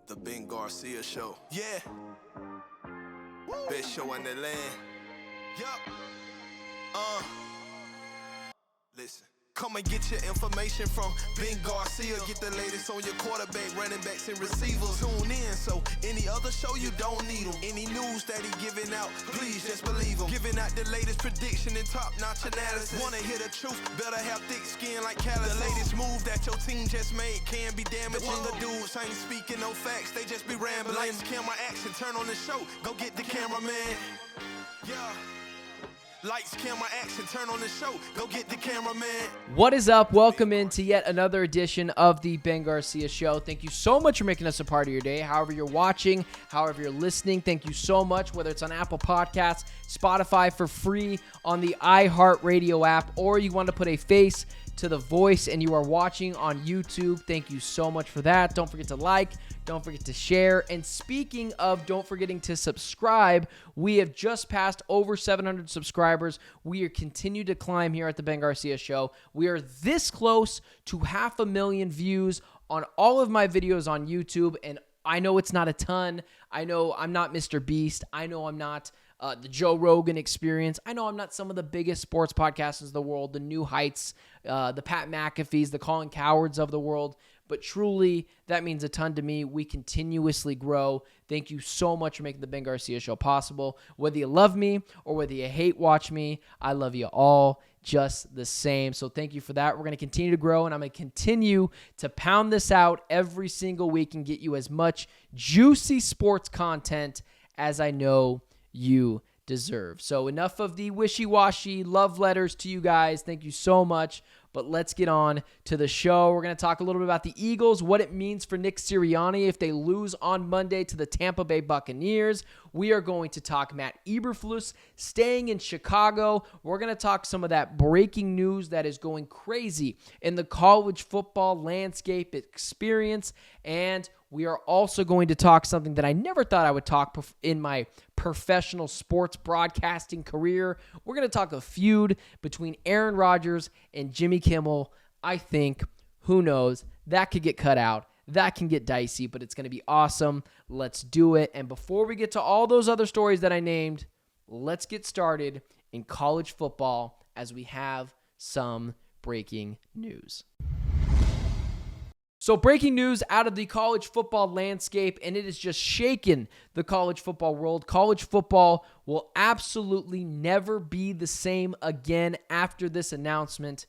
The Ben Garcia Show. Yeah. Best show in the land. Yup. Listen. Come and get your information from Ben Garcia. Get the latest on your quarterback, running backs, and receivers. Tune in, so any other show you don't need them. Any news that he giving out, please just believe him. Giving out the latest prediction and top-notch analysis. Wanna hear the truth, better have thick skin like callus. The latest move that your team just made can be damaging. The dudes ain't speaking no facts, they just be rambling. Lights, camera, action, turn on the show, go get the cameraman. Yeah. Lights, camera, action, turn on the show, go get the cameraman. What is up? Welcome into yet another edition of the Ben Garcia Show. Thank you so much for making us a part of your day. However you're watching, however you're listening, thank you so much, whether it's on Apple Podcasts, Spotify for free, on the iHeartRadio app, or you want to put a face to the voice and you are watching on YouTube. Thank you so much for that. Don't forget to like, don't forget to share. And speaking of don't forgetting to subscribe, we have just passed over 700 subscribers. We are continue to climb here at the Ben Garcia Show. We are this close to 500,000 views on all of my videos on YouTube. And I know it's not a ton. I know I'm not Mr. Beast. I know I'm not the Joe Rogan Experience. I know I'm not some of the biggest sports podcasters in the world, the New Heights, the Pat McAfees, the Colin Cowards of the world, but truly, that means a ton to me. We continuously grow. Thank you so much for making the Ben Garcia Show possible. Whether you love me or whether you hate watch me, I love you all just the same. So thank you for that. We're going to continue to grow, and I'm going to continue to pound this out every single week and get you as much juicy sports content as I know you deserve. So enough of the wishy-washy love letters to you guys. Thank you so much. But let's get on to the show. We're going to talk a little bit about the Eagles, what it means for Nick Sirianni if they lose on Monday to the Tampa Bay Buccaneers. We are going to talk Matt Eberflus staying in Chicago. We're going to talk some of that breaking news that is going crazy in the college football landscape experience. And we are also going to talk something that I never thought I would talk in my professional sports broadcasting career. We're going to talk a feud between Aaron Rodgers and Jimmy Kimmel. I think, who knows, that could get cut out. That can get dicey, but it's going to be awesome. Let's do it. And before we get to all those other stories that I named, let's get started in college football as we have some breaking news. So breaking news out of the college football landscape, and it has just shaken the college football world. College football will absolutely never be the same again after this announcement.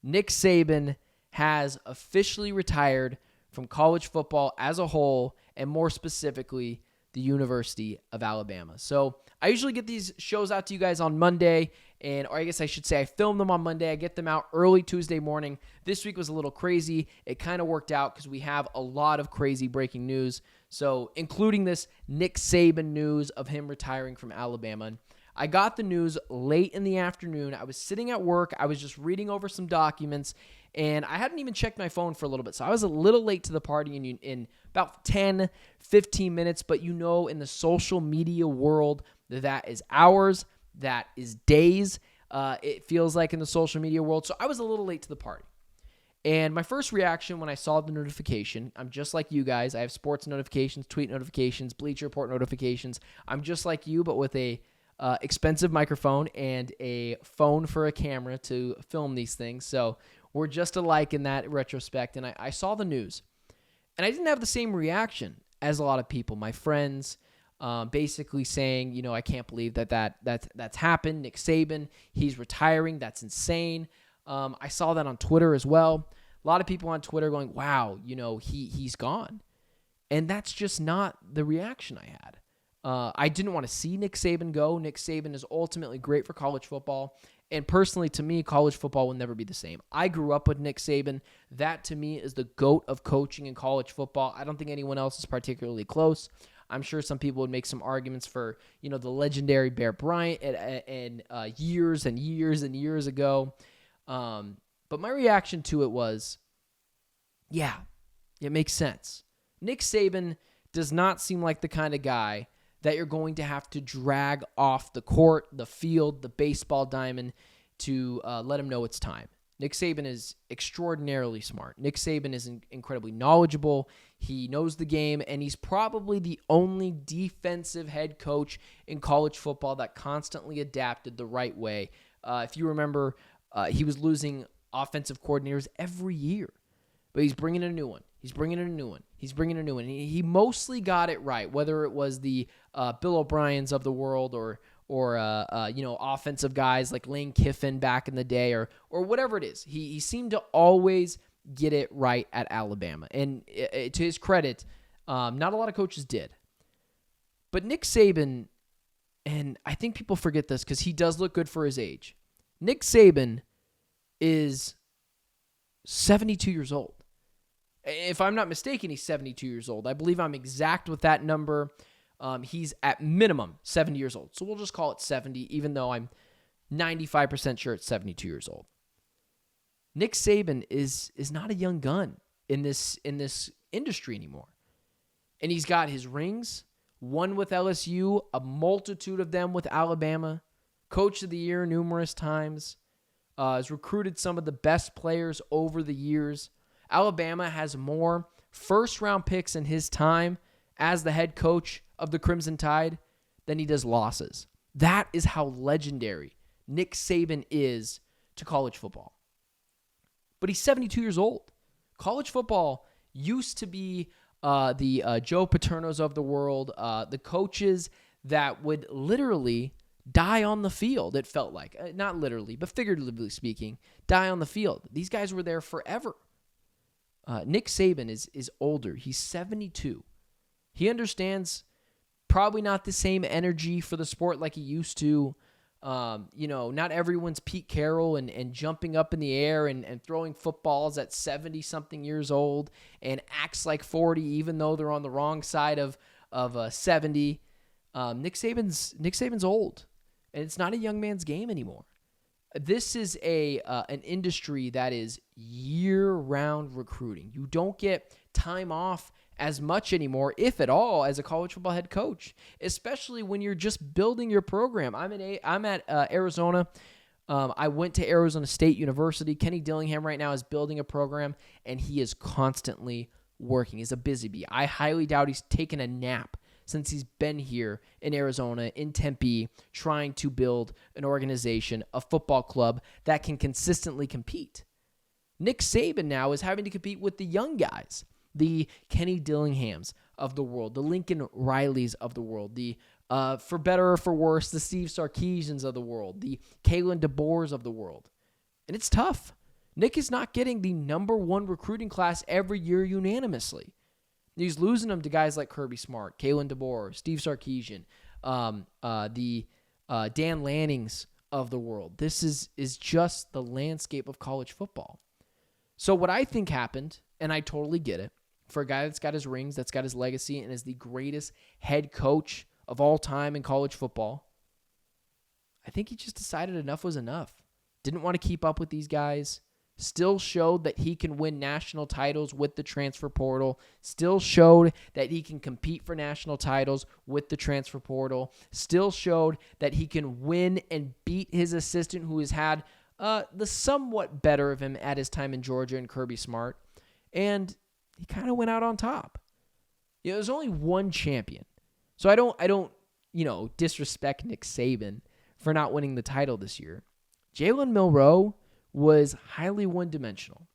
Nick Saban has officially retired from college football as a whole, and more specifically, the University of Alabama. So I usually get these shows out to you guys on Monday, or I guess I should say I film them on Monday. I get them out early Tuesday morning. This week was a little crazy. It kind of worked out because we have a lot of crazy breaking news. So including this Nick Saban news of him retiring from Alabama. I got the news late in the afternoon. I was sitting at work. I was just reading over some documents, and I hadn't even checked my phone for a little bit. So I was a little late to the party in about 10, 15 minutes. But you know, in the social media world, that is hours, that is days. It feels like in the social media world. So I was a little late to the party. And my first reaction when I saw the notification, I'm just like you guys. I have sports notifications, tweet notifications, Bleacher Report notifications. I'm just like you, but with a expensive microphone and a phone for a camera to film these things. So we're just alike in that retrospect. And I saw the news, and I didn't have the same reaction as a lot of people. My friends basically saying, you know, I can't believe that's happened. Nick Saban, he's retiring. That's insane. I saw that on Twitter as well. A lot of people on Twitter going, wow, you know, he's gone. And that's just not the reaction I had. I didn't want to see Nick Saban go. Nick Saban is ultimately great for college football. And personally, to me, college football will never be the same. I grew up with Nick Saban. That, to me, is the GOAT of coaching in college football. I don't think anyone else is particularly close. I'm sure some people would make some arguments for, you know, the legendary Bear Bryant and years and years and years ago. But my reaction to it was, yeah, it makes sense. Nick Saban does not seem like the kind of guy that you're going to have to drag off the court, the field, the baseball diamond to let him know it's time. Nick Saban is extraordinarily smart. Nick Saban is incredibly knowledgeable. He knows the game, and he's probably the only defensive head coach in college football that constantly adapted the right way. If you remember, he was losing offensive coordinators every year, but he's bringing in a new one. He mostly got it right, whether it was the Bill O'Briens of the world or offensive guys like Lane Kiffin back in the day or whatever it is. He seemed to always get it right at Alabama. And to his credit, not a lot of coaches did. But Nick Saban, and I think people forget this because he does look good for his age. Nick Saban is 72 years old. If I'm not mistaken, he's 72 years old. I believe I'm exact with that number. He's at minimum 70 years old. So we'll just call it 70, even though I'm 95% sure it's 72 years old. Nick Saban is not a young gun in this industry anymore. And he's got his rings, one with LSU, a multitude of them with Alabama, Coach of the Year numerous times, has recruited some of the best players over the years. Alabama has more first-round picks in his time as the head coach of the Crimson Tide than he does losses. That is how legendary Nick Saban is to college football. But he's 72 years old. College football used to be the Joe Paternos of the world, the coaches that would literally die on the field, it felt like. Not literally, but figuratively speaking, die on the field. These guys were there forever. Nick Saban is older. He's 72. He understands probably not the same energy for the sport like he used to. Not everyone's Pete Carroll and jumping up in the air and throwing footballs at 70-something years old and acts like 40 even though they're on the wrong side of 70. Nick Saban's old, and it's not a young man's game anymore. This is an industry that is year-round recruiting. You don't get time off as much anymore, if at all, as a college football head coach, especially when you're just building your program. I'm at Arizona. I went to Arizona State University. Kenny Dillingham right now is building a program, and he is constantly working. He's a busy bee. I highly doubt he's taken a nap since he's been here in Arizona, in Tempe, trying to build an organization, a football club that can consistently compete. Nick Saban now is having to compete with the young guys, the Kenny Dillinghams of the world, the Lincoln Rileys of the world, the, for better or for worse, the Steve Sarkisians of the world, the Kalen DeBoers of the world. And it's tough. Nick is not getting the number one recruiting class every year unanimously. He's losing them to guys like Kirby Smart, Kalen DeBoer, Steve Sarkisian, the Dan Lannings of the world. This is just the landscape of college football. So what I think happened, and I totally get it, for a guy that's got his rings, that's got his legacy, and is the greatest head coach of all time in college football, I think he just decided enough was enough. Didn't want to keep up with these guys. Still showed that he can win national titles with the transfer portal. Still showed that he can compete for national titles with the transfer portal. Still showed that he can win and beat his assistant who has had the somewhat better of him at his time in Georgia and Kirby Smart. And he kind of went out on top. There's only one champion. So I don't disrespect Nick Saban for not winning the title this year. Jalen Milroe was highly one-dimensional.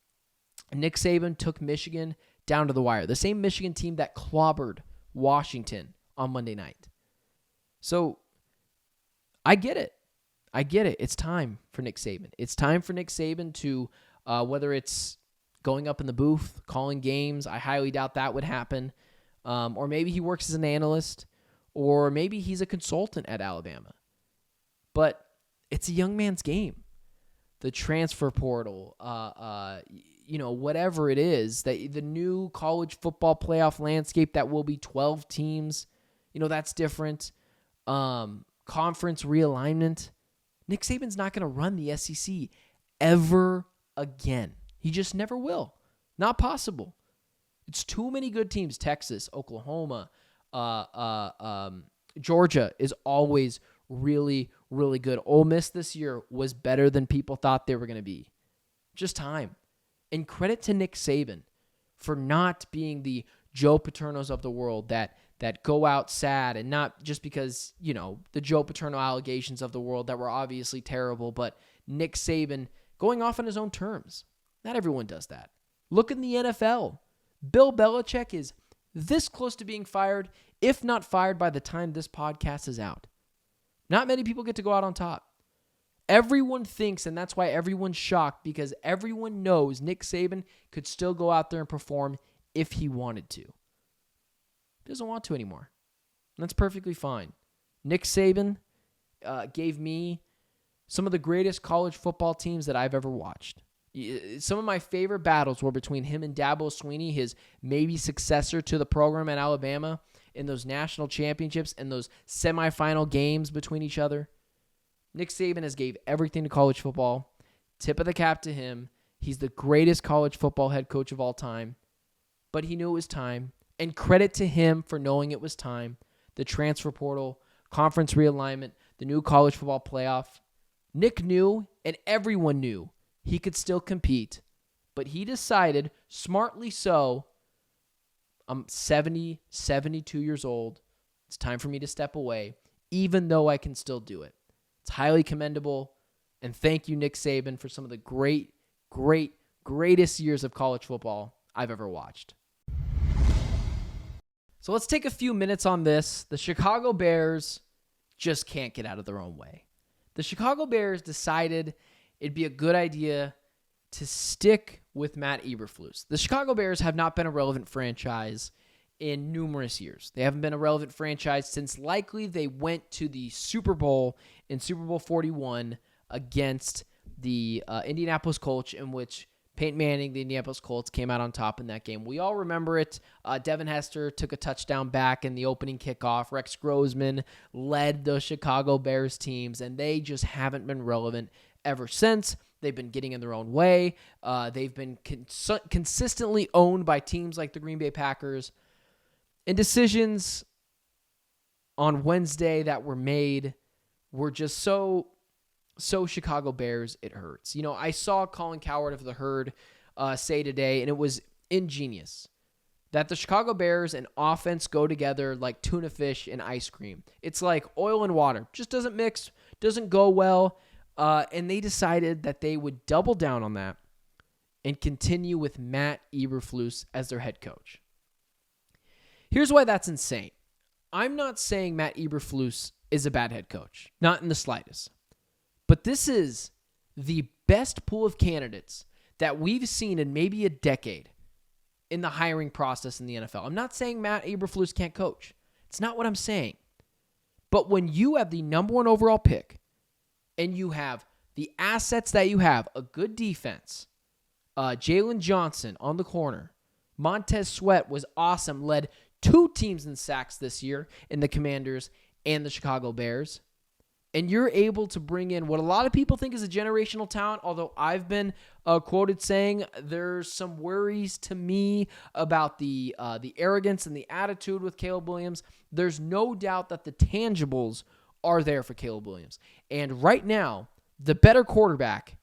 Nick Saban took Michigan down to the wire. The same Michigan team that clobbered Washington on Monday night. So I get it. It's time for Nick Saban. It's time for Nick Saban to, whether it's going up in the booth, calling games, I highly doubt that would happen. Or maybe he works as an analyst, or maybe he's a consultant at Alabama. But it's a young man's game. The transfer portal, whatever it is, the new college football playoff landscape that will be 12 teams, that's different. Conference realignment. Nick Saban's not going to run the SEC ever again. He just never will. Not possible. It's too many good teams. Texas, Oklahoma, Georgia is always really, really good. Ole Miss this year was better than people thought they were going to be. Just time. And credit to Nick Saban for not being the Joe Paternos of the world that go out sad, and not just because, the Joe Paterno allegations of the world that were obviously terrible, but Nick Saban going off on his own terms. Not everyone does that. Look in the NFL. Bill Belichick is this close to being fired, if not fired by the time this podcast is out. Not many people get to go out on top. Everyone thinks, and that's why everyone's shocked, because everyone knows Nick Saban could still go out there and perform if he wanted to. He doesn't want to anymore. And that's perfectly fine. Nick Saban gave me some of the greatest college football teams that I've ever watched. Some of my favorite battles were between him and Dabo Swinney, his maybe successor to the program at Alabama, in those national championships and those semifinal games between each other. Nick Saban has gave everything to college football. Tip of the cap to him. He's the greatest college football head coach of all time. But he knew it was time. And credit to him for knowing it was time. The transfer portal, conference realignment, the new college football playoff. Nick knew, and everyone knew, he could still compete. But he decided, smartly so, I'm 72 years old. It's time for me to step away, even though I can still do it. It's highly commendable. And thank you, Nick Saban, for some of the greatest years of college football I've ever watched. So let's take a few minutes on this. The Chicago Bears just can't get out of their own way. The Chicago Bears decided it'd be a good idea to stick with Matt Eberflus. The Chicago Bears have not been a relevant franchise in numerous years. They haven't been a relevant franchise since likely they went to the Super Bowl in Super Bowl 41 against the Indianapolis Colts, in which Peyton Manning, the Indianapolis Colts, came out on top in that game. We all remember it. Devin Hester took a touchdown back in the opening kickoff. Rex Grossman led the Chicago Bears teams, and they just haven't been relevant ever since. They've been getting in their own way. They've been consistently owned by teams like the Green Bay Packers. And decisions on Wednesday that were made were just so Chicago Bears, it hurts. I saw Colin Cowherd of the Herd say today, and it was ingenious, that the Chicago Bears and offense go together like tuna fish and ice cream. It's like oil and water. Just doesn't mix, doesn't go well. And they decided that they would double down on that and continue with Matt Eberflus as their head coach. Here's why that's insane. I'm not saying Matt Eberflus is a bad head coach. Not in the slightest. But this is the best pool of candidates that we've seen in maybe a decade in the hiring process in the NFL. I'm not saying Matt Eberflus can't coach. It's not what I'm saying. But when you have the number one overall pick and you have the assets that you have, a good defense, Jalen Johnson on the corner, Montez Sweat was awesome, led 2 teams in sacks this year in the Commanders and the Chicago Bears. And you're able to bring in what a lot of people think is a generational talent, although I've been quoted saying there's some worries to me about the arrogance and the attitude with Caleb Williams. There's no doubt that the tangibles are there for Caleb Williams. And right now, the better quarterback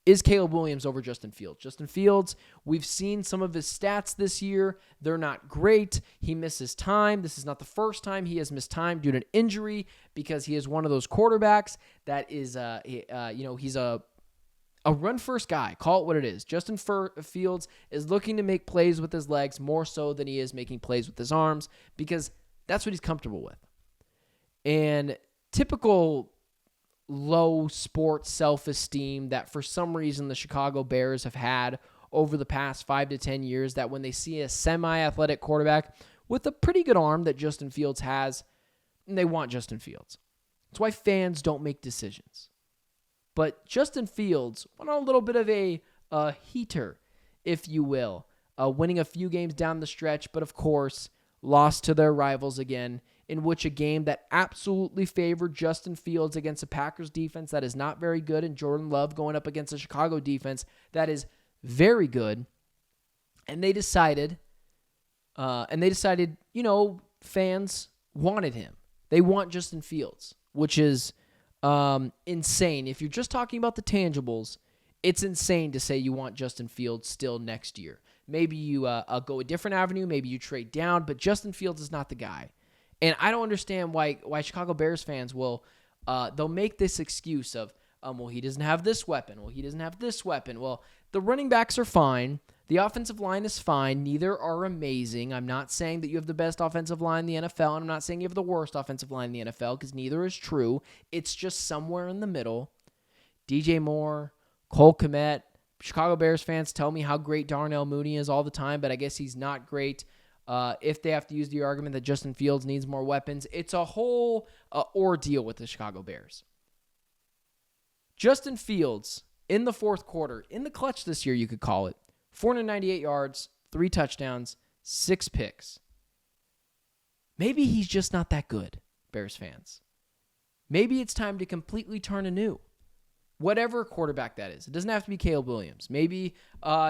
is Caleb Williams over Justin Fields. Justin Fields, we've seen some of his stats this year. They're not great. He misses time. This is not the first time he has missed time due to an injury, because he is one of those quarterbacks that is, he's a run-first guy. Call it what it is. Justin Fields is looking to make plays with his legs more so than he is making plays with his arms, because that's what he's comfortable with. And typical low sports self-esteem that for some reason the Chicago Bears have had over the past 5 to 10 years, that when they see a semi-athletic quarterback with a pretty good arm that Justin Fields has, they want Justin Fields. That's why fans don't make decisions. But Justin Fields went on a little bit of a heater, if you will, winning a few games down the stretch, but of course lost to their rivals again, in which a game that absolutely favored Justin Fields against a Packers defense that is not very good, and Jordan Love going up against a Chicago defense that is very good. And they decided, fans wanted him. They want Justin Fields, which is insane. If you're just talking about the tangibles, it's insane to say you want Justin Fields still next year. Maybe you go a different avenue. Maybe you trade down, but Justin Fields is not the guy. And I don't understand why Chicago Bears fans will they'll make this excuse of, well, he doesn't have this weapon. Well, he doesn't have this weapon. Well, the running backs are fine. The offensive line is fine. Neither are amazing. I'm not saying that you have the best offensive line in the NFL, and I'm not saying you have the worst offensive line in the NFL, because neither is true. It's just somewhere in the middle. DJ Moore, Cole Kmet, Chicago Bears fans tell me how great Darnell Mooney is all the time, but I guess he's not great. If they have to use the argument that Justin Fields needs more weapons, it's a whole ordeal with the Chicago Bears. Justin Fields, in the fourth quarter, in the clutch this year, you could call it, 498 yards, 3 touchdowns, 6 picks. Maybe he's just not that good, Bears fans. Maybe it's time to completely turn anew. Whatever quarterback that is. It doesn't have to be Caleb Williams. Maybe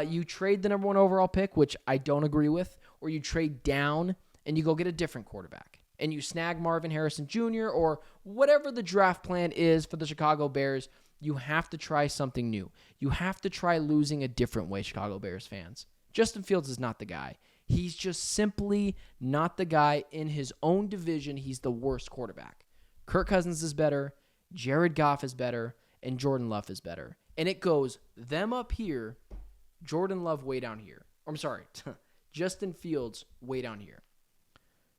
you trade the number 1 overall pick, which I don't agree with, or you trade down and you go get a different quarterback. And you snag Marvin Harrison Jr. or whatever the draft plan is for the Chicago Bears. You have to try something new. You have to try losing a different way, Chicago Bears fans. Justin Fields is not the guy. He's just simply not the guy in his own division. He's the worst quarterback. Kirk Cousins is better. Jared Goff is better. And Jordan Love is better. And it goes them up here, Jordan Love way down here. I'm sorry, Justin Fields way down here.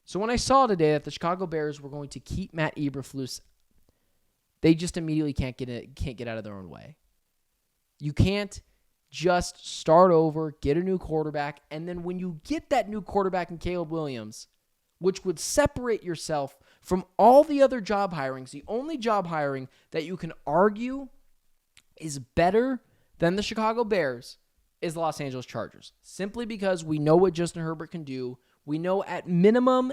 So when I saw today that the Chicago Bears were going to keep Matt Eberflus, they just immediately can't get out of their own way. You can't just start over, get a new quarterback, and then when you get that new quarterback in Caleb Williams, which would separate yourself from all the other job hirings, the only job hiring that you can argue is better than the Chicago Bears is the Los Angeles Chargers. Simply because we know what Justin Herbert can do. We know at minimum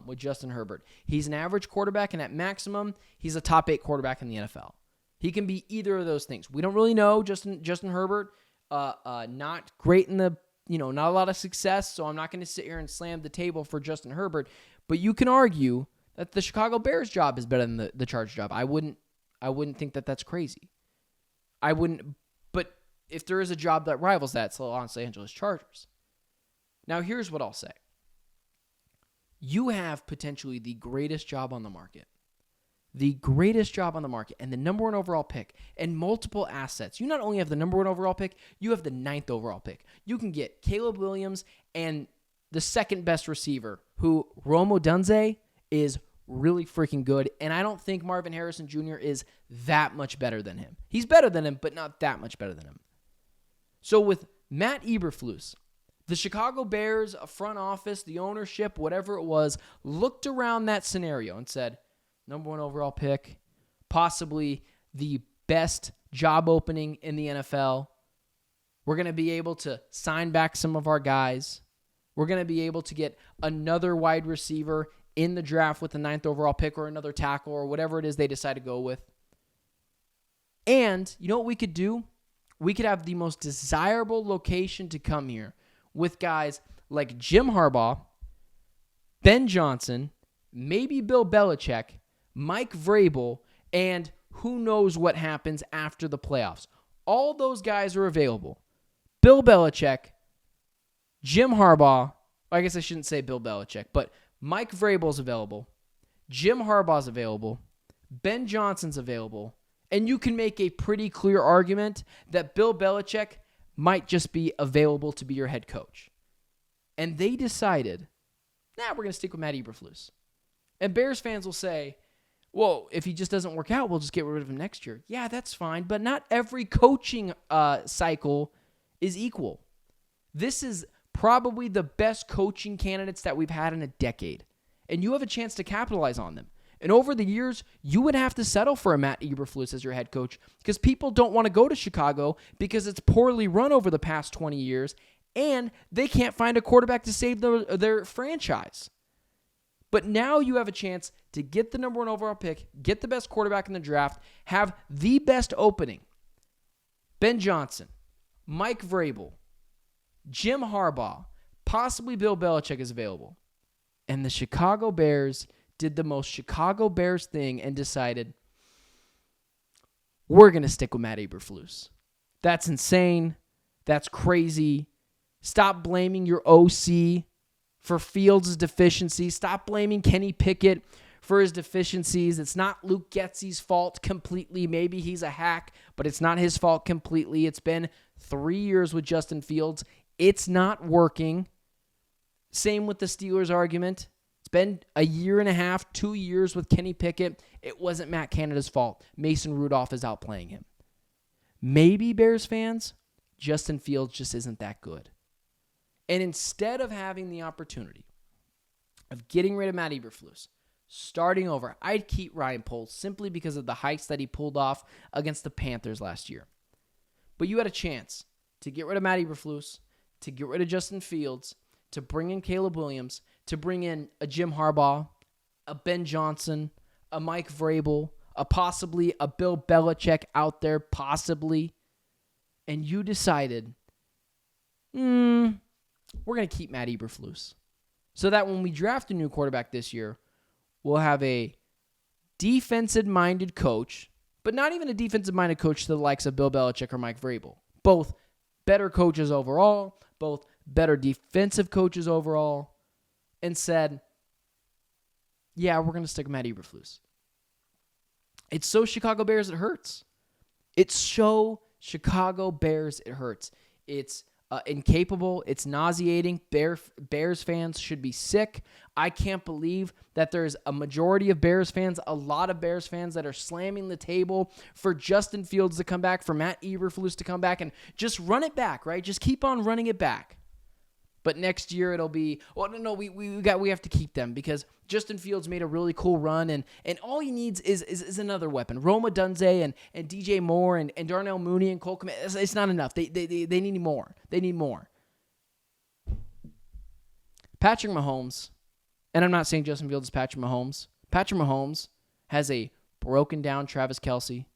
with Justin Herbert, he's an average quarterback, and at maximum, he's a top 8 quarterback in the NFL. He can be either of those things. We don't really know Justin Herbert. Not great in the, not a lot of success, so I'm not going to sit here and slam the table for Justin Herbert. But you can argue that the Chicago Bears job is better than the Chargers job. I wouldn't think that that's crazy. I wouldn't. But if there is a job that rivals that, it's the Los Angeles Chargers. Now, here's what I'll say. You have potentially the greatest job on the market. The greatest job on the market and the number 1 overall pick and multiple assets. You not only have the number 1 overall pick, you have the 9th overall pick. You can get Caleb Williams and the second best receiver, who Rome Odunze is really freaking good. And I don't think Marvin Harrison Jr. is that much better than him. He's better than him, but not that much better than him. So with Matt Eberflus, the Chicago Bears, a front office, the ownership, whatever it was, looked around that scenario and said, number 1 overall pick, possibly the best job opening in the NFL. We're going to be able to sign back some of our guys. We're going to be able to get another wide receiver in the draft with the 9th overall pick, or another tackle, or whatever it is they decide to go with. And you know what we could do? We could have the most desirable location to come here with guys like Jim Harbaugh, Ben Johnson, maybe Bill Belichick, Mike Vrabel, and who knows what happens after the playoffs. All those guys are available. Bill Belichick, Jim Harbaugh, I guess I shouldn't say Bill Belichick, but Mike Vrabel's available. Jim Harbaugh's available. Ben Johnson's available. And you can make a pretty clear argument that Bill Belichick might just be available to be your head coach. And they decided, we're going to stick with Matt Eberflus. And Bears fans will say, well, if he just doesn't work out, we'll just get rid of him next year. Yeah, that's fine, but not every coaching cycle is equal. This is probably the best coaching candidates that we've had in a decade. And you have a chance to capitalize on them. And over the years, you would have to settle for a Matt Eberflus as your head coach because people don't want to go to Chicago because it's poorly run over the past 20 years, and they can't find a quarterback to save their franchise. But now you have a chance to get the number 1 overall pick, get the best quarterback in the draft, have the best opening. Ben Johnson, Mike Vrabel, Jim Harbaugh, possibly Bill Belichick is available. And the Chicago Bears did the most Chicago Bears thing and decided, we're going to stick with Matt Eberflus. That's insane. That's crazy. Stop blaming your OC for Fields' deficiencies. Stop blaming Kenny Pickett for his deficiencies. It's not Luke Getsy's fault completely. Maybe he's a hack, but it's not his fault completely. It's been 3 years with Justin Fields. It's not working. Same with the Steelers argument. It's been a year and a half, 2 years with Kenny Pickett. It wasn't Matt Canada's fault. Mason Rudolph is outplaying him. Maybe, Bears fans, Justin Fields just isn't that good. And instead of having the opportunity of getting rid of Matt Eberflus, starting over, I'd keep Ryan Poles simply because of the heights that he pulled off against the Panthers last year. But you had a chance to get rid of Matt Eberflus, to get rid of Justin Fields, to bring in Caleb Williams, to bring in a Jim Harbaugh, a Ben Johnson, a Mike Vrabel, possibly a Bill Belichick out there, possibly. And you decided, we're going to keep Matt Eberflus. So that when we draft a new quarterback this year, we'll have a defensive-minded coach, but not even a defensive-minded coach to the likes of Bill Belichick or Mike Vrabel. Both better coaches overall, both better defensive coaches overall, and said, yeah, we're going to stick Matt Eberflus. It's so Chicago Bears it hurts. It's so Chicago Bears it hurts. It's incapable. It's nauseating. Bears fans should be sick. I can't believe that there's a majority of Bears fans, a lot of Bears fans that are slamming the table for Justin Fields to come back, for Matt Eberflus to come back, and just run it back, right? Just keep on running it back. But next year it'll be, we have to keep them because Justin Fields made a really cool run, and all he needs is another weapon. Roma Dunze and DJ Moore and Darnell Mooney and Cole Kmet. It's not enough. They need more. They need more. Patrick Mahomes, and I'm not saying Justin Fields is Patrick Mahomes. Patrick Mahomes has a broken down Travis Kelce,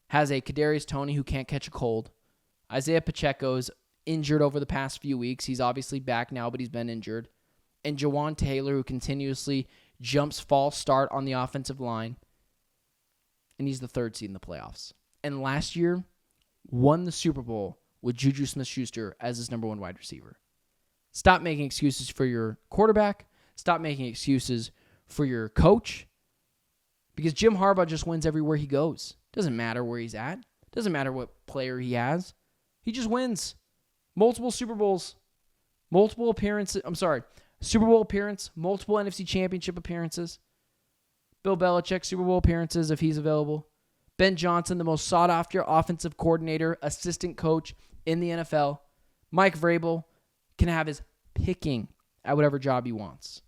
has a Kadarius Toney who can't catch a cold. Isaiah Pacheco's injured over the past few weeks. He's obviously back now, but he's been injured. And Jawan Taylor, who continuously jumps false start on the offensive line. And he's the third seed in the playoffs. And last year, won the Super Bowl with Juju Smith-Schuster as his number one wide receiver. Stop making excuses for your quarterback. Stop making excuses for your coach. Because Jim Harbaugh just wins everywhere he goes. Doesn't matter where he's at. Doesn't matter what player he has. He just wins. Multiple Super Bowls, multiple appearances. Super Bowl appearance, multiple NFC Championship appearances. Bill Belichick, Super Bowl appearances if he's available. Ben Johnson, the most sought-after offensive coordinator, assistant coach in the NFL. Mike Vrabel can have his picking at whatever job he wants.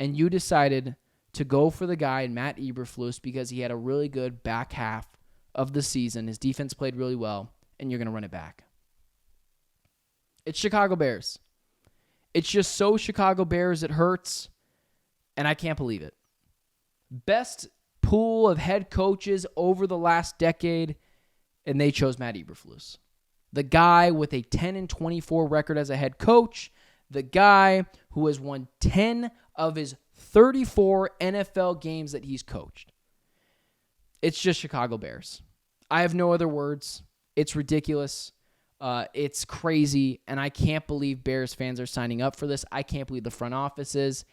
And you decided to go for the guy, Matt Eberflus, because he had a really good back half of the season. His defense played really well, and you're going to run it back. It's Chicago Bears. It's just so Chicago Bears it hurts, and I can't believe it. Best pool of head coaches over the last decade, and they chose Matt Eberflus. The guy with a 10-24 record as a head coach, the guy who has won 10 of his 34 NFL games that he's coached. It's just Chicago Bears. I have no other words. It's ridiculous. It's crazy, and I can't believe Bears fans are signing up for this. I can't believe the front office is,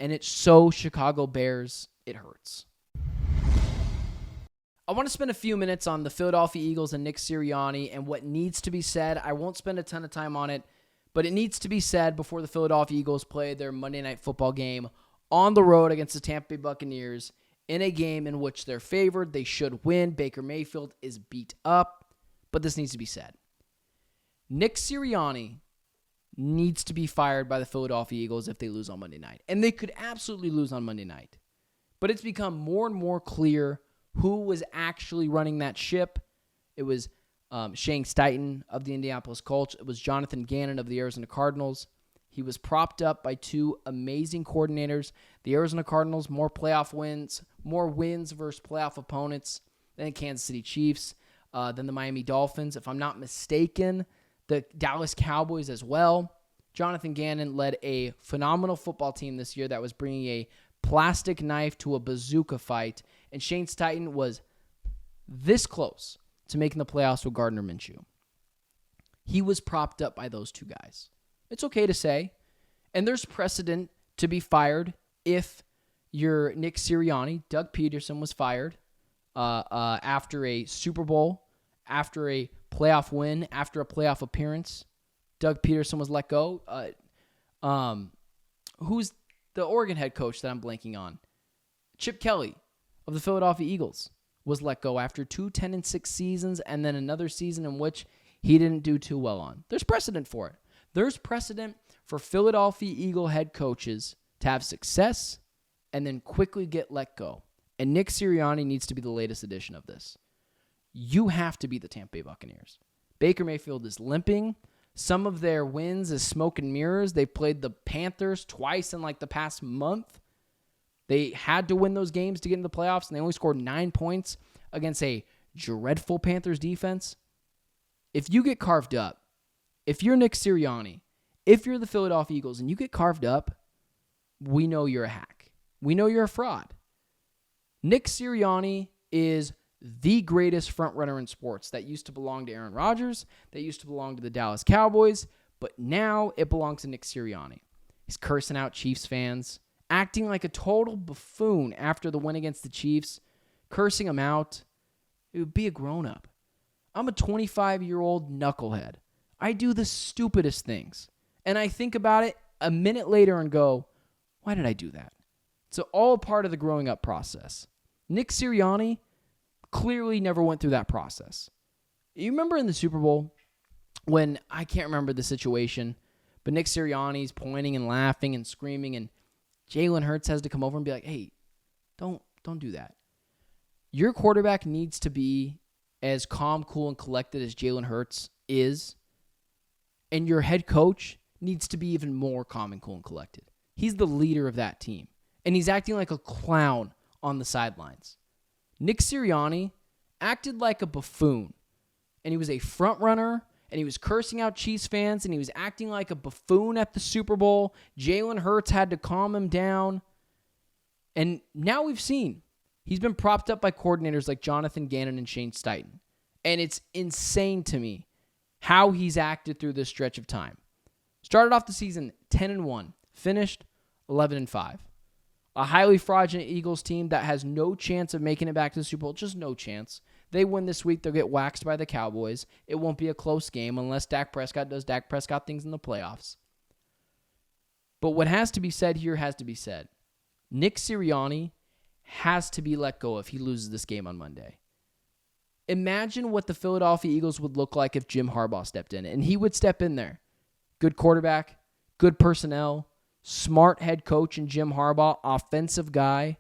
and it's so Chicago Bears, it hurts. I want to spend a few minutes on the Philadelphia Eagles and Nick Sirianni and what needs to be said. I won't spend a ton of time on it, but it needs to be said before the Philadelphia Eagles play their Monday Night Football game on the road against the Tampa Bay Buccaneers in a game in which they're favored. They should win. Baker Mayfield is beat up, but this needs to be said. Nick Sirianni needs to be fired by the Philadelphia Eagles if they lose on Monday night. And they could absolutely lose on Monday night. But it's become more and more clear who was actually running that ship. It was Shane Steichen of the Indianapolis Colts. It was Jonathan Gannon of the Arizona Cardinals. He was propped up by two amazing coordinators. The Arizona Cardinals, more wins versus playoff opponents than the Kansas City Chiefs, than the Miami Dolphins. If I'm not mistaken, the Dallas Cowboys as well. Jonathan Gannon led a phenomenal football team this year that was bringing a plastic knife to a bazooka fight. And Shane Steichen was this close to making the playoffs with Gardner Minshew. He was propped up by those two guys. It's okay to say. And there's precedent to be fired if you're Nick Sirianni. Doug Peterson was fired after a Super Bowl, after a playoff win, after a playoff appearance. Doug Peterson was let go. Who's the Oregon head coach that I'm blanking on? Chip Kelly of the Philadelphia Eagles was let go after 2 10-6 seasons and then another season in which he didn't do too well on. There's precedent for it. There's precedent for Philadelphia Eagle head coaches to have success and then quickly get let go. And Nick Sirianni needs to be the latest edition of this. You have to beat the Tampa Bay Buccaneers. Baker Mayfield is limping. Some of their wins is smoke and mirrors. They've played the Panthers twice in like the past month. They had to win those games to get into the playoffs, and they only scored 9 points against a dreadful Panthers defense. If you get carved up, if you're Nick Sirianni, if you're the Philadelphia Eagles and you get carved up, we know you're a hack. We know you're a fraud. Nick Sirianni is the greatest frontrunner in sports that used to belong to Aaron Rodgers, that used to belong to the Dallas Cowboys, but now it belongs to Nick Sirianni. He's cursing out Chiefs fans, acting like a total buffoon after the win against the Chiefs, cursing them out. It would be a grown-up. I'm a 25-year-old knucklehead. I do the stupidest things. And I think about it a minute later and go, why did I do that? It's all part of the growing up process. Nick Sirianni clearly never went through that process. You remember in the Super Bowl when, I can't remember the situation, but Nick Sirianni's pointing and laughing and screaming, and Jalen Hurts has to come over and be like, hey, don't do that. Your quarterback needs to be as calm, cool, and collected as Jalen Hurts is, and your head coach needs to be even more calm and cool and collected. He's the leader of that team, and he's acting like a clown on the sidelines. Nick Sirianni acted like a buffoon, and he was a front runner, and he was cursing out Chiefs fans, and he was acting like a buffoon at the Super Bowl. Jalen Hurts had to calm him down. And now we've seen he's been propped up by coordinators like Jonathan Gannon and Shane Steichen. And it's insane to me how he's acted through this stretch of time. Started off the season 10-1, finished 11-5. A highly fraudulent Eagles team that has no chance of making it back to the Super Bowl, just no chance. They win this week, they'll get waxed by the Cowboys. It won't be a close game unless Dak Prescott does Dak Prescott things in the playoffs. But what has to be said here has to be said. Nick Sirianni has to be let go if he loses this game on Monday. Imagine what the Philadelphia Eagles would look like if Jim Harbaugh stepped in, and he would step in there. Good quarterback, good personnel, smart head coach in Jim Harbaugh, offensive guy.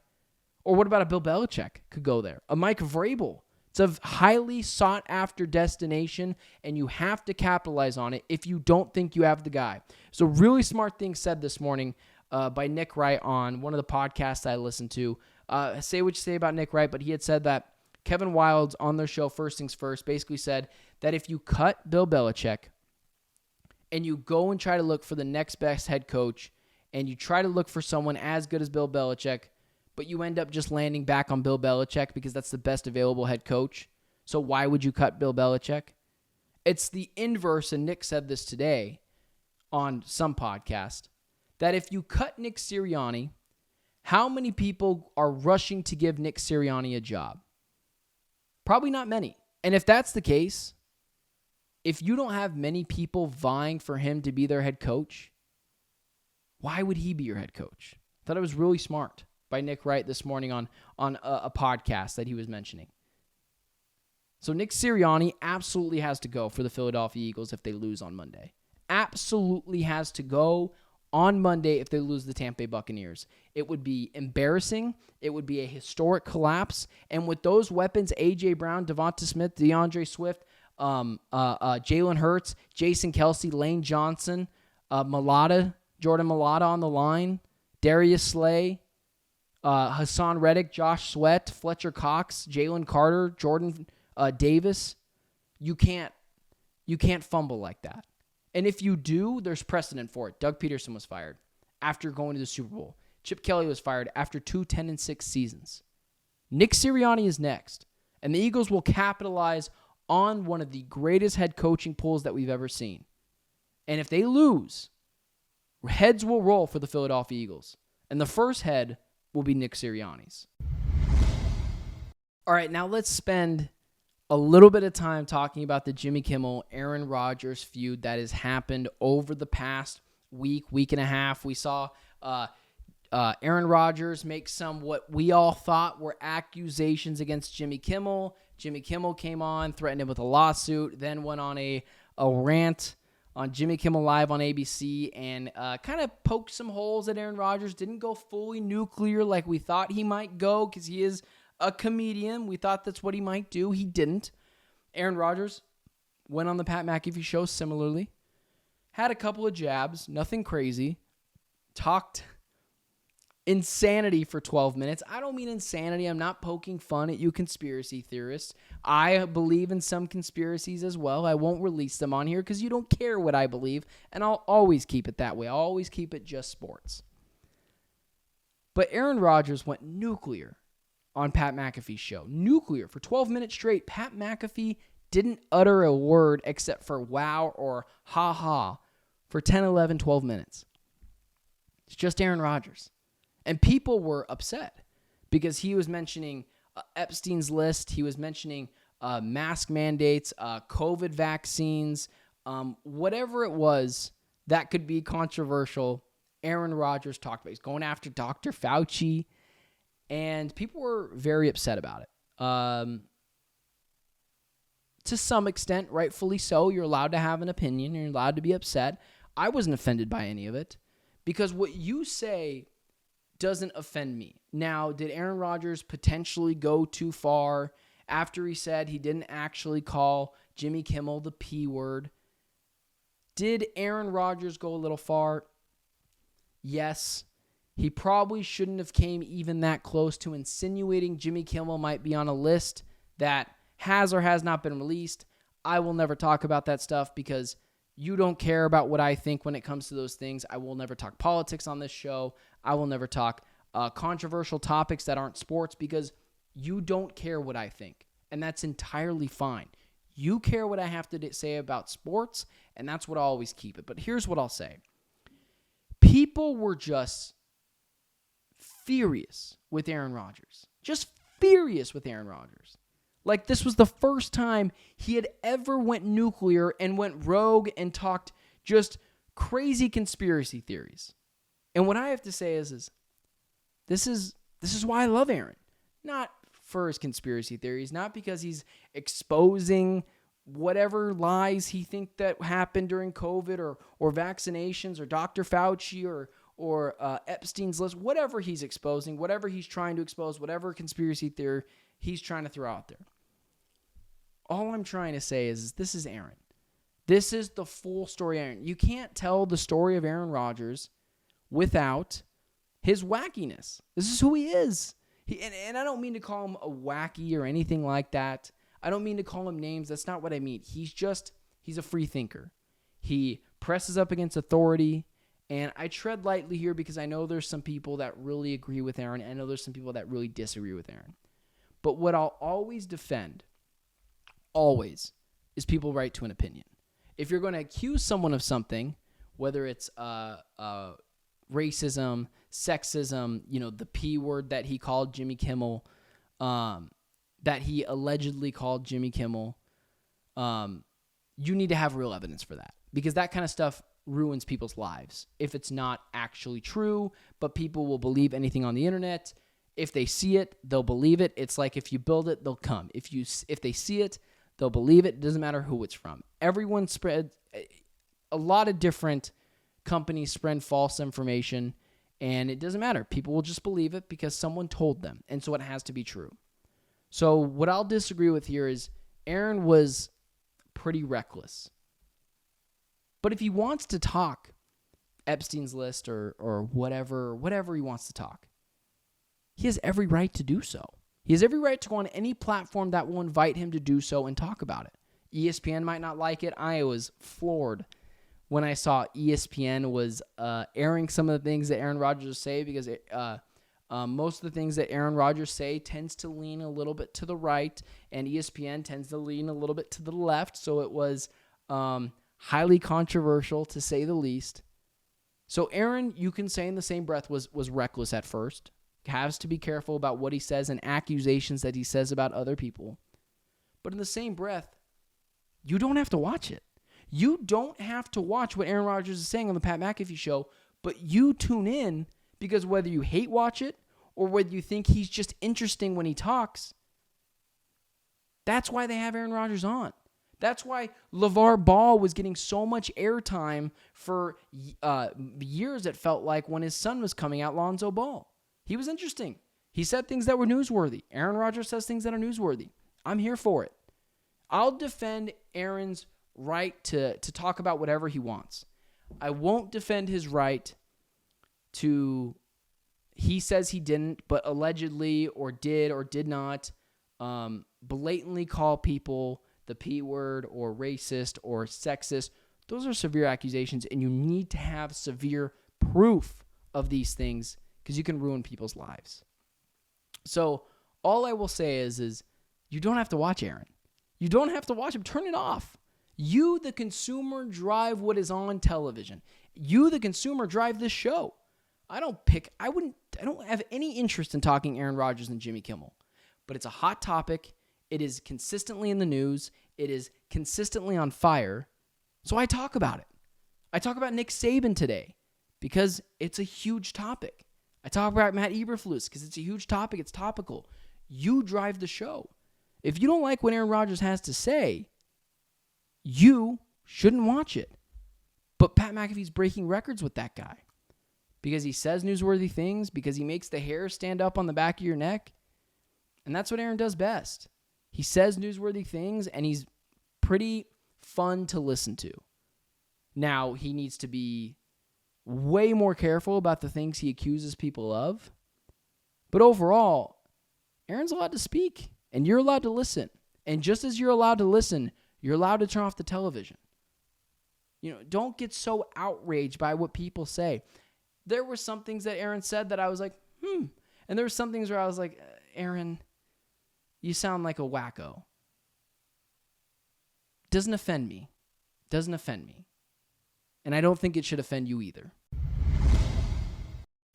Or what about a Bill Belichick could go there? A Mike Vrabel. It's a highly sought-after destination, and you have to capitalize on it if you don't think you have the guy. So really smart thing said this morning by Nick Wright on one of the podcasts I listened to. Say what you say about Nick Wright, but he had said that Kevin Wildes on their show, First Things First, basically said that if you cut Bill Belichick and you go and try to look for the next best head coach and you try to look for someone as good as Bill Belichick, but you end up just landing back on Bill Belichick because that's the best available head coach. So why would you cut Bill Belichick? It's the inverse, and Nick said this today on some podcast, that if you cut Nick Sirianni, how many people are rushing to give Nick Sirianni a job? Probably not many. And if that's the case, if you don't have many people vying for him to be their head coach, why would he be your head coach? I thought it was really smart by Nick Wright this morning on a podcast that he was mentioning. So Nick Sirianni absolutely has to go for the Philadelphia Eagles if they lose on Monday. Absolutely has to go on Monday if they lose the Tampa Bay Buccaneers. It would be embarrassing. It would be a historic collapse. And with those weapons, A.J. Brown, Devonta Smith, DeAndre Swift, Jalen Hurts, Jason Kelce, Lane Johnson, Jordan Mailata on the line, Darius Slay, Hassan Reddick, Josh Sweat, Fletcher Cox, Jalen Carter, Jordan Davis. You can't fumble like that. And if you do, there's precedent for it. Doug Peterson was fired after going to the Super Bowl. Chip Kelly was fired after 2 10-6 seasons. Nick Sirianni is next, and the Eagles will capitalize on one of the greatest head coaching polls that we've ever seen. And if they lose, heads will roll for the Philadelphia Eagles. And the first head will be Nick Sirianni's. All right, now let's spend a little bit of time talking about the Jimmy Kimmel, Aaron Rodgers feud that has happened over the past week and a half. We saw Aaron Rodgers make some what we all thought were accusations against Jimmy Kimmel. Jimmy Kimmel came on, threatened him with a lawsuit, then went on a rant on Jimmy Kimmel Live on ABC and kind of poked some holes at Aaron Rodgers. Didn't go fully nuclear like we thought he might go because he is a comedian. We thought that's what he might do. He didn't. Aaron Rodgers went on the Pat McAfee show similarly. Had a couple of jabs, nothing crazy. Talked insanity for 12 minutes. I don't mean insanity. I'm not poking fun at you conspiracy theorists. I believe in some conspiracies as well. I won't release them on here because you don't care what I believe, and I'll always keep it that way. I'll always keep it just sports. But Aaron Rodgers went nuclear on Pat McAfee's show. Nuclear for 12 minutes straight. Pat McAfee didn't utter a word except for wow or ha ha for 10, 11, 12 minutes. It's just Aaron Rodgers. And people were upset because he was mentioning Epstein's list. He was mentioning mask mandates, COVID vaccines, whatever it was that could be controversial. Aaron Rodgers talked about. He's going after Dr. Fauci. And people were very upset about it. To some extent, rightfully so. You're allowed to have an opinion. You're allowed to be upset. I wasn't offended by any of it because what you say doesn't offend me. Now, did Aaron Rodgers potentially go too far after he said he didn't actually call Jimmy Kimmel the P word? Did Aaron Rodgers go a little far? Yes. He probably shouldn't have came even that close to insinuating Jimmy Kimmel might be on a list that has or has not been released. I will never talk about that stuff because you don't care about what I think when it comes to those things. I will never talk politics on this show. I will never talk controversial topics that aren't sports because you don't care what I think. And that's entirely fine. You care what I have to say about sports, and that's what I'll always keep it. But here's what I'll say. People were just furious with Aaron Rodgers. Just furious with Aaron Rodgers. Like this was the first time he had ever went nuclear and went rogue and talked just crazy conspiracy theories. And what I have to say is this is why I love Aaron. Not for his conspiracy theories, not because he's exposing whatever lies he think that happened during COVID or vaccinations or Dr. Fauci or Epstein's list, whatever he's exposing, whatever he's trying to expose, whatever conspiracy theory he's trying to throw out there. All I'm trying to say is this is Aaron. This is the full story of Aaron. You can't tell the story of Aaron Rodgers without his wackiness. This is who he is. And I don't mean to call him a wacky or anything like that. I don't mean to call him names. That's not what I mean. He's a free thinker. He presses up against authority. And I tread lightly here because I know there's some people that really agree with Aaron. I know there's some people that really disagree with Aaron. But what I'll always defend, always, is people right to an opinion. If you're going to accuse someone of something, whether it's racism, sexism, the P word that he called Jimmy Kimmel, that he allegedly called Jimmy Kimmel, you need to have real evidence for that. Because that kind of stuff ruins people's lives. If it's not actually true, but people will believe anything on the internet. If they see it, they'll believe it. It's like if you build it, they'll come. If they see it, they'll believe it. It doesn't matter who it's from. Everyone spread, a lot of different companies spread false information, and it doesn't matter. People will just believe it because someone told them, and so it has to be true. So what I'll disagree with here is Aaron was pretty reckless. But if he wants to talk Epstein's list or whatever he wants to talk, he has every right to do so. He has every right to go on any platform that will invite him to do so and talk about it. ESPN might not like it. I was floored when I saw ESPN was airing some of the things that Aaron Rodgers say because Most of the things that Aaron Rodgers say tends to lean a little bit to the right, and ESPN tends to lean a little bit to the left. So it was highly controversial, to say the least. So Aaron, you can say in the same breath, was reckless at first. Has to be careful about what he says and accusations that he says about other people. But in the same breath, you don't have to watch it. You don't have to watch what Aaron Rodgers is saying on the Pat McAfee show, but you tune in because whether you hate watch it or whether you think he's just interesting when he talks, that's why they have Aaron Rodgers on. That's why LeVar Ball was getting so much airtime for years, it felt like, when his son was coming out, Lonzo Ball. He was interesting. He said things that were newsworthy. Aaron Rodgers says things that are newsworthy. I'm here for it. I'll defend Aaron's right to talk about whatever he wants. I won't defend his right to, he says he didn't, but allegedly or did not blatantly call people the P word or racist or sexist. Those are severe accusations, and you need to have severe proof of these things because you can ruin people's lives. So all I will say is you don't have to watch Aaron. You don't have to watch him. Turn it off. You, the consumer, drive what is on television. You, the consumer, drive this show. I don't have any interest in talking Aaron Rodgers and Jimmy Kimmel, but it's a hot topic. It is consistently in the news. It is consistently on fire. So I talk about it. I talk about Nick Saban today because it's a huge topic. I talk about Matt Eberflus because it's a huge topic. It's topical. You drive the show. If you don't like what Aaron Rodgers has to say, you shouldn't watch it. But Pat McAfee's breaking records with that guy because he says newsworthy things, because he makes the hair stand up on the back of your neck. And that's what Aaron does best. He says newsworthy things, and he's pretty fun to listen to. Now, he needs to be way more careful about the things he accuses people of. But overall, Aaron's allowed to speak, and you're allowed to listen. And just as you're allowed to listen, you're allowed to turn off the television. Don't get so outraged by what people say. There were some things that Aaron said that I was like, And there were some things where I was like, Aaron, you sound like a wacko. Doesn't offend me. And I don't think it should offend you either.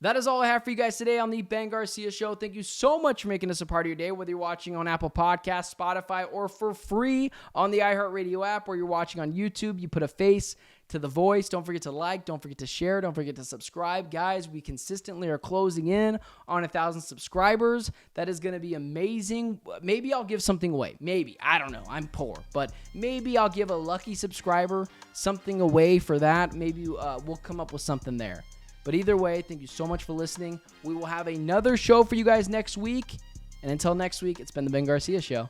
That is all I have for you guys today on the Ben Garcia Show. Thank you so much for making this a part of your day, whether you're watching on Apple Podcasts, Spotify, or for free on the iHeartRadio app, or you're watching on YouTube. You put a face to the voice. Don't forget to like. Don't forget to share. Don't forget to subscribe. Guys, we consistently are closing in on 1,000 subscribers. That is going to be amazing. Maybe I'll give something away. Maybe. I don't know. I'm poor. But maybe I'll give a lucky subscriber something away for that. Maybe we'll come up with something there. But either way, thank you so much for listening. We will have another show for you guys next week. And until next week, it's been the Ben Garcia Show.